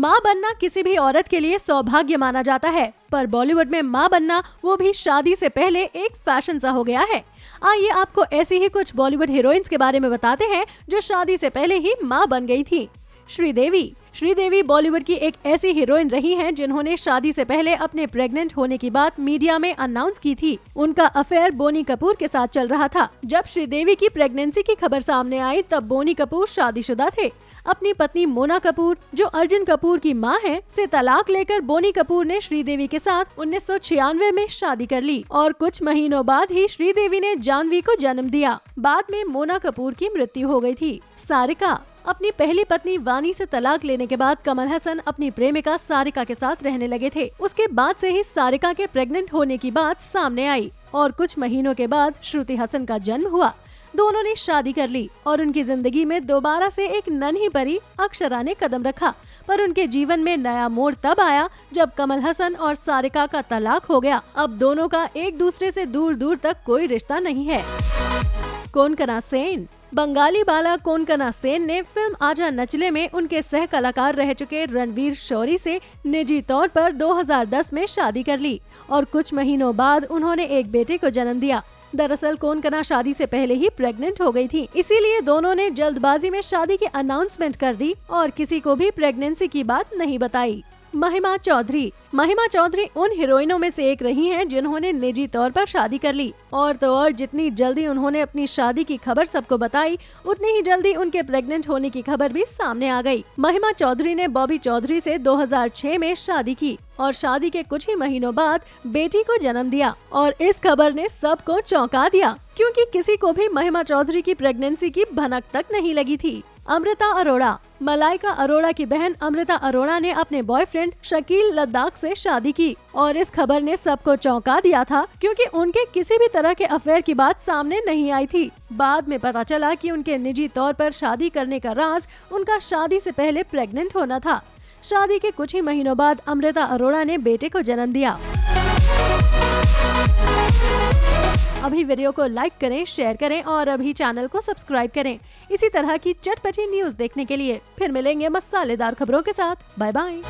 माँ बनना किसी भी औरत के लिए सौभाग्य माना जाता है, पर बॉलीवुड में माँ बनना वो भी शादी से पहले एक फैशन सा हो गया है। आइए आपको ऐसी ही कुछ बॉलीवुड हीरोइंस के बारे में बताते हैं जो शादी से पहले ही माँ बन गई थी। श्रीदेवी बॉलीवुड की एक ऐसी हीरोइन रही हैं जिन्होंने शादी से पहले अपने प्रेग्नेंट होने की बात मीडिया में अनाउंस की थी। उनका अफेयर बोनी कपूर के साथ चल रहा था। जब श्रीदेवी की प्रेगनेंसी की खबर सामने आई तब बोनी कपूर शादीशुदा थे। अपनी पत्नी मोना कपूर, जो अर्जुन कपूर की मां है, से तलाक लेकर बोनी कपूर ने श्रीदेवी के साथ 1996 में शादी कर ली और कुछ महीनों बाद ही श्रीदेवी ने जानवी को जन्म दिया। बाद में मोना कपूर की मृत्यु हो गई थी। सारिका अपनी पहली पत्नी वानी से तलाक लेने के बाद कमल हसन अपनी प्रेमिका सारिका के साथ रहने लगे थे। उसके बाद से ही सारिका के प्रेग्नेंट होने की बात सामने आई और कुछ महीनों के बाद श्रुति हसन का जन्म हुआ। दोनों ने शादी कर ली और उनकी जिंदगी में दोबारा से एक नन्ही परी अक्षरा ने कदम रखा। पर उनके जीवन में नया मोड़ तब आया जब कमल हसन और सारिका का तलाक हो गया। अब दोनों का एक दूसरे से दूर दूर तक कोई रिश्ता नहीं है। कोनकना सेन। बंगाली बाला कोनकना सेन ने फिल्म आजा नचले में उनके सह कलाकार रह चुके रणवीर शौरी से निजी तौर पर 2010 में शादी कर ली और कुछ महीनों बाद उन्होंने एक बेटे को जन्म दिया। दरअसल कोनकना शादी से पहले ही प्रेग्नेंट हो गई थी, इसीलिए दोनों ने जल्दबाजी में शादी की अनाउंसमेंट कर दी और किसी को भी प्रेगनेंसी की बात नहीं बताई। महिमा चौधरी उन हीरोइनों में से एक रही हैं जिन्होंने निजी तौर पर शादी कर ली और तो और जितनी जल्दी उन्होंने अपनी शादी की खबर सबको बताई, उतनी ही जल्दी उनके प्रेग्नेंट होने की खबर भी सामने आ गई। महिमा चौधरी ने बॉबी चौधरी से 2006 में शादी की और शादी के कुछ ही महीनों बाद बेटी को जन्म दिया और इस खबर ने सबको चौंका दिया, क्योंकि किसी को भी महिमा चौधरी की प्रेगनेंसी की भनक तक नहीं लगी थी। अमृता अरोड़ा। मलाइका अरोड़ा की बहन अमृता अरोड़ा ने अपने बॉयफ्रेंड शकील लद्दाख से शादी की और इस खबर ने सबको चौंका दिया था, क्योंकि उनके किसी भी तरह के अफेयर की बात सामने नहीं आई थी। बाद में पता चला कि उनके निजी तौर पर शादी करने का राज उनका शादी से पहले प्रेग्नेंट होना था। शादी के कुछ ही महीनों बाद अमृता अरोड़ा ने बेटे को जन्म दिया। अभी वीडियो को लाइक करें, शेयर करें और अभी चैनल को सब्सक्राइब करें इसी तरह की चटपटी न्यूज़ देखने के लिए। फिर मिलेंगे मसालेदार खबरों के साथ। Bye bye.